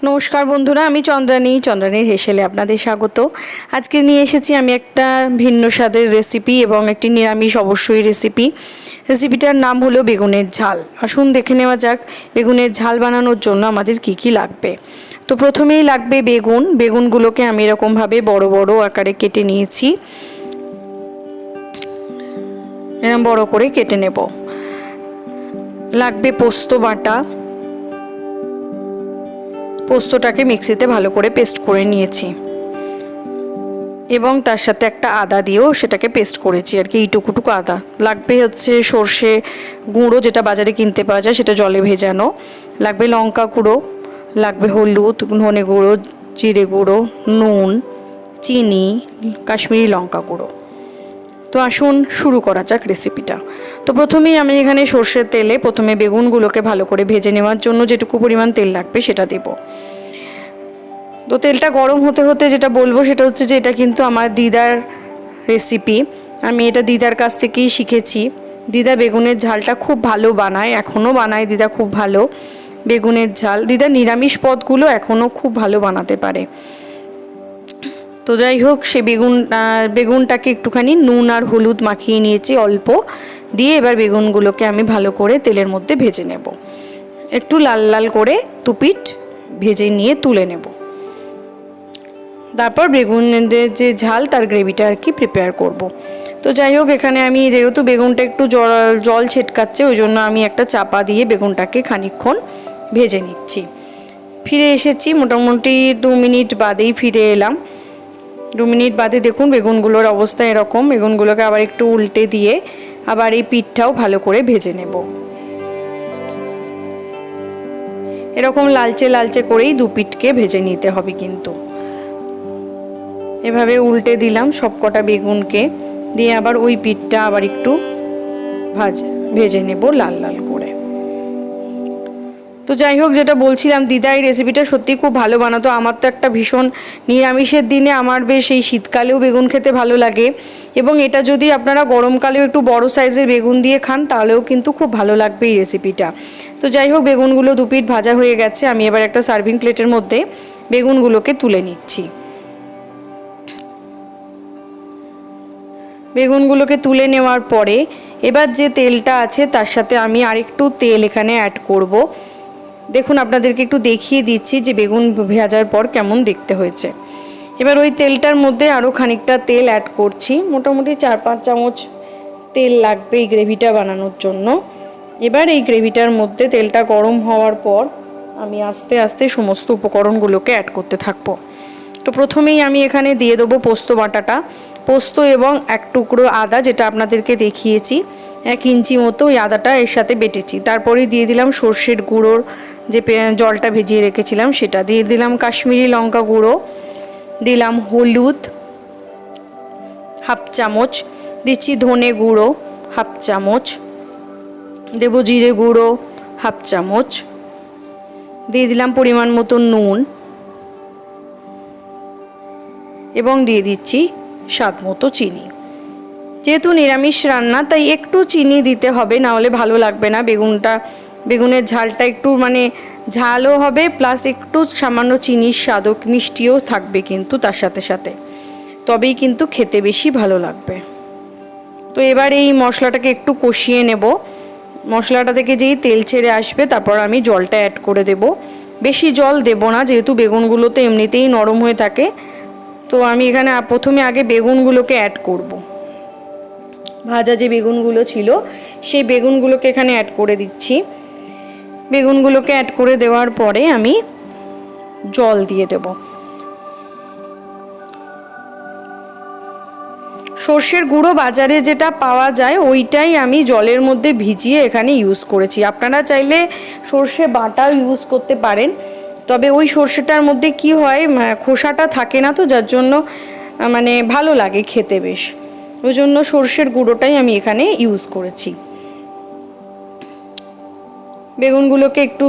নমস্কার বন্ধুরা, আমি চন্দ্রানীর হেসেলে আপনাদের স্বাগত। আজকে নিয়ে এসেছি আমি একটা ভিন্ন স্বাদের রেসিপি এবং একটি নিরামিষ অবশ্যই রেসিপিটার নাম হলো বেগুনের ঝাল। আসুন দেখে নেওয়া যাক বেগুনের ঝাল বানানোর জন্য আমাদের কি লাগবে। তো প্রথমেই লাগবে বেগুনগুলোকে আমি এরকমভাবে বড় বড় আকারে কেটে নিয়েছি। এরকম বড় করে কেটে নেব। লাগবে পোস্ত বাটা, পোস্তটাকে মিক্সিতে ভালো করে পেস্ট করে নিয়েছি এবং তার সাথে একটা আদা দিয়েও সেটাকে পেস্ট করেছি আর কি। এইটুকুটুকু আদা লাগবে। সর্ষে গুঁড়ো, যেটা বাজারে কিনতে পাওয়া যায়, সেটা জলে ভেজানো লাগবে। লঙ্কা গুঁড়ো লাগবে, হলুদ, ধনে গুঁড়ো, জিরে গুঁড়ো, নুন, চিনি, কাশ্মীরি লঙ্কা গুঁড়ো। তো আসুন শুরু করা যাক রেসিপিটা। তো প্রথমেই আমি এখানে সর্ষের তেলে প্রথমে বেগুনগুলোকে ভালো করে ভেজে নেওয়ার জন্য যেটুকু পরিমাণ তেল লাগবে সেটা দেব। তো তেলটা গরম হতে হতে যেটা বলবো সেটা হচ্ছে যে এটা কিন্তু আমার দিদার রেসিপি। আমি এটা দিদার কাছ থেকেই শিখেছি। দিদা বেগুনের ঝালটা খুব ভালো বানায়, এখনও বানায় দিদা খুব ভালো বেগুনের ঝাল। দিদা নিরামিষ পদগুলো এখনও খুব ভালো বানাতে পারে। তো যাই হোক, সে বেগুনটাকে একটুখানি নুন আর হলুদ মাখিয়ে নিয়েছি অল্প দিয়ে। এবার বেগুনগুলোকে আমি ভালো করে তেলের মধ্যে ভেজে নেব, একটু লাল লাল করে দুপিঠ ভেজে নিয়ে তুলে নেব। তারপর বেগুনের যে ঝাল তার গ্রেভিটা আর কি প্রিপেয়ার করব। তো যাই হোক, এখানে আমি যেহেতু বেগুনটা একটু জল ছেটকাচ্ছে, ওই জন্য আমি একটা চাপা দিয়ে বেগুনটাকে খানিকক্ষণ ভেজে নিচ্ছি। ফিরে এসেছি, মোটামুটি 2 মিনিট বাদেই ফিরে এলাম। 2 মিনিট বাদে দেখুন বেগুনগুলোর অবস্থা এরকম। বেগুনগুলোকে আবার একটু উল্টে দিয়ে আবার এই পিঠটাও ভালো করে ভেজে নেব। এরকম লালচে লালচে করেই দুপিঠকে ভেজে নিতে হবে কিন্তু। এভাবে উল্টে দিলাম সবকটা বেগুনকে, দিয়ে আবার ওই পিঠটা আবার একটু ভেজে নেব লাল লাল করে। তো যাই হোক, যেটা বলছিলাম, দিদা এই রেসিপিটা সত্যি খুব ভালো বানাতো। আমার তো একটা ভীষণ নিরামিষের দিনে আমার বেশ এই শীতকালেও বেগুন খেতে ভালো লাগে, এবং এটা যদি আপনারা গরমকালেও একটু বড় সাইজের বেগুন দিয়ে খান তাহলেও কিন্তু খুব ভালো লাগবে এই রেসিপিটা। তো যাই হোক, বেগুনগুলো দুপিঠ ভাজা হয়ে গেছে। আমি এবার একটা সার্ভিং প্লেটের মধ্যে বেগুনগুলোকে তুলে নিচ্ছি। বেগুনগুলোকে তুলে নেওয়ার পরে এবার যে তেলটা আছে তার সাথে আমি আরেকটু তেল এখানে অ্যাড করব। দেখুন, আপনাদেরকে একটু দেখিয়ে দিচ্ছি যে বেগুন ভাজার পর কেমন দেখতে হয়েছে। এবার ওই তেলটার মধ্যে আরও খানিকটা তেল অ্যাড করছি, মোটামুটি 4-5 চামচ তেল লাগবে এই গ্রেভিটা বানানোর জন্য। এবার এই গ্রেভিটার মধ্যে তেলটা গরম হওয়ার পর আমি আস্তে আস্তে সমস্ত উপকরণগুলোকে অ্যাড করতে থাকবো। তো প্রথমেই আমি এখানে দিয়ে দেবো পোস্ত বাটাটা, পোস্ত এবং এক টুকরো আদা, যেটা আপনাদেরকে দেখিয়েছি 1 ইঞ্চি মতো ওই আদাটা এর সাথে বেটেছি। তারপরেই দিয়ে দিলাম সর্ষের গুঁড়োর যে জলটা ভেজিয়ে রেখেছিলাম সেটা দিয়ে দিলাম, কাশ্মীরি লঙ্কা গুঁড়ো দিলাম, হলুদ 1/2 চামচ দিচ্ছি, ধনে গুঁড়ো 1/2 চামচ দেবো, জিরে গুঁড়ো 1/2 চামচ দিয়ে দিলাম, পরিমাণ মতো নুন, এবং দিয়ে দিচ্ছি স্বাদ মতো চিনি। যেহেতু নিরামিষ রান্না তাই একটু চিনি দিতে হবে, না হলে ভালো লাগবে না। বেগুনের ঝালটা একটু ঝালও হবে, প্লাস একটু সামান্য চিনির স্বাদও, মিষ্টিও থাকবে কিন্তু তার সাথে সাথে, তবেই কিন্তু খেতে বেশি ভালো লাগবে। তো এবার এই মশলাটাকে একটু কষিয়ে নেব। মশলাটা থেকে যেই তেল ছেড়ে আসবে তারপর আমি জলটা অ্যাড করে দেব। বেশি জল দেব না, যেহেতু বেগুনগুলো তো এমনিতেই নরম হয়ে থাকে। তো আমি এখানে প্রথমে আগে বেগুনগুলোকে অ্যাড করব। ভাজা যে বেগুনগুলো ছিল সেই বেগুনগুলোকে এখানে অ্যাড করে দিচ্ছি। বেগুনগুলোকে অ্যাড করে দেওয়ার পরে আমি জল দিয়ে দেব। সর্ষের গুঁড়ো বাজারে যেটা পাওয়া যায় ওইটাই আমি জলের মধ্যে ভিজিয়ে এখানে ইউজ করেছি। আপনারা চাইলে সর্ষে বাটাও ইউজ করতে পারেন, তবে ওই সর্ষেটার মধ্যে কি হয়, খোসাটা থাকে না, তো যার জন্য ভালো লাগে খেতে বেশ। ওই জন্য সর্ষের গুঁড়োটাই আমি এখানে ইউজ করেছি। বেগুনগুলোকে একটু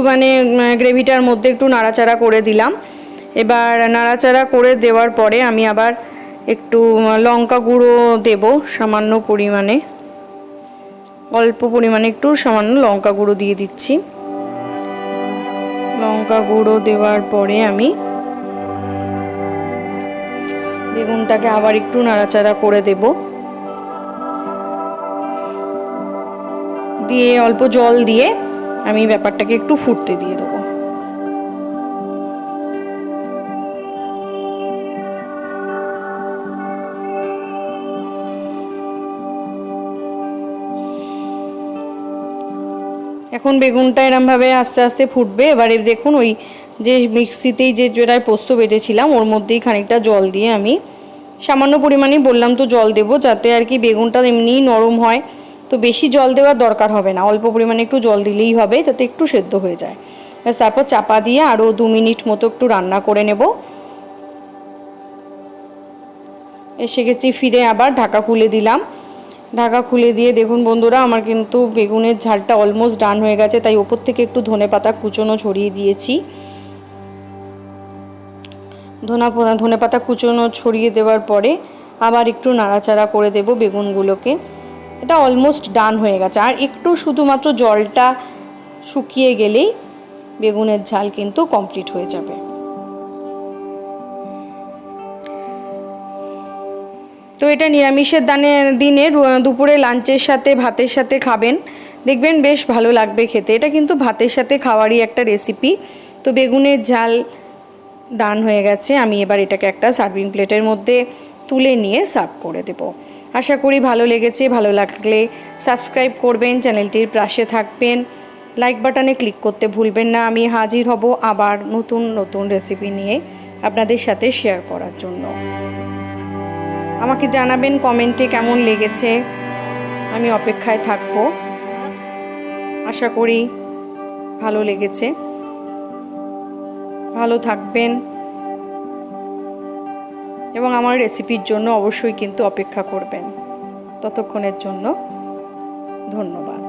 গ্রেভিটার মধ্যে একটু নাড়াচাড়া করে দিলাম। এবার নাড়াচাড়া করে দেওয়ার পরে আমি আবার একটু লঙ্কা গুঁড়ো দেব, সামান্য পরিমাণে, অল্প পরিমাণে একটু সামান্য লঙ্কা গুঁড়ো দিয়ে দিচ্ছি। লঙ্কা গুঁড়ো দেওয়ার পরে আমি বেগুনটাকে আবার একটু নাড়াচাড়া করে দেব, দিয়ে অল্প জল দিয়ে আমি ব্যাপারটাকে একটু ফুটতে দিয়ে দেবো। এখন বেগুনটা এরমভাবে আস্তে আস্তে ফুটবে। এবারে দেখুন ওই যে মিক্সিতেই যেটায় পোস্ত বেটেছিলাম ওর মধ্যেই খানিকটা জল দিয়ে আমি সামান্য পরিমাণেই বললাম তো জল দেব, যাতে আর কি বেগুনটা এমনিই নরম হয়, তো বেশি জল দেওয়ার দরকার হবে না, অল্প পরিমাণে একটু জল দিলেই হবে যাতে একটু সেদ্ধ হয়ে যায়। ব্যাস তারপর চাপা দিয়ে আরও 2 মিনিট মতো একটু রান্না করে নেব। এসে গেছি ফিরে, আবার ঢাকা খুলে দিলাম। ঢাকা খুলে দিয়ে দেখুন বন্ধুরা, আমার কিন্তু বেগুনের ঝালটা অলমোস্ট ডান হয়ে গেছে, তাই ওপর থেকে একটু ধনেপাতা কুচোনো ছড়িয়ে দিয়েছি। ধনেপাতা কুচোনো ছড়িয়ে দেওয়ার পরে আবার একটু নাড়াচাড়া করে দেব বেগুনগুলোকে। এটা অলমোস্ট ডান হয়ে গেছে, আর একটু শুধুমাত্র জলটা শুকিয়ে গেলেই বেগুনের ঝাল কিন্তু কমপ্লিট হয়ে যাবে। তো এটা নিরামিষের দিনে দুপুরে লাঞ্চের সাথে ভাতের সাথে খাবেন, দেখবেন বেশ ভালো লাগবে খেতে। এটা কিন্তু ভাতের সাথে খাওয়ারই একটা রেসিপি। তো বেগুনের ঝাল ডান হয়ে গেছে, আমি এবার এটাকে একটা সার্ভিং প্লেটের মধ্যে তুলে নিয়ে সার্ভ করে দেব। আশা করি ভালো লেগেছে। ভালো লাগলে সাবস্ক্রাইব করবেন, চ্যানেলটির পাশে থাকবেন, লাইক বাটনে ক্লিক করতে ভুলবেন না। আমি হাজির হব আবার নতুন নতুন রেসিপি নিয়ে আপনাদের সাথে শেয়ার করার জন্য। আমাকে জানাবেন কমেন্টে কেমন লেগেছে, আমি অপেক্ষায় থাকব। আশা করি ভালো লেগেছে। ভালো থাকবেন এবং আমার রেসিপির জন্য অবশ্যই কিন্তু অপেক্ষা করবেন। ততক্ষণের জন্য ধন্যবাদ।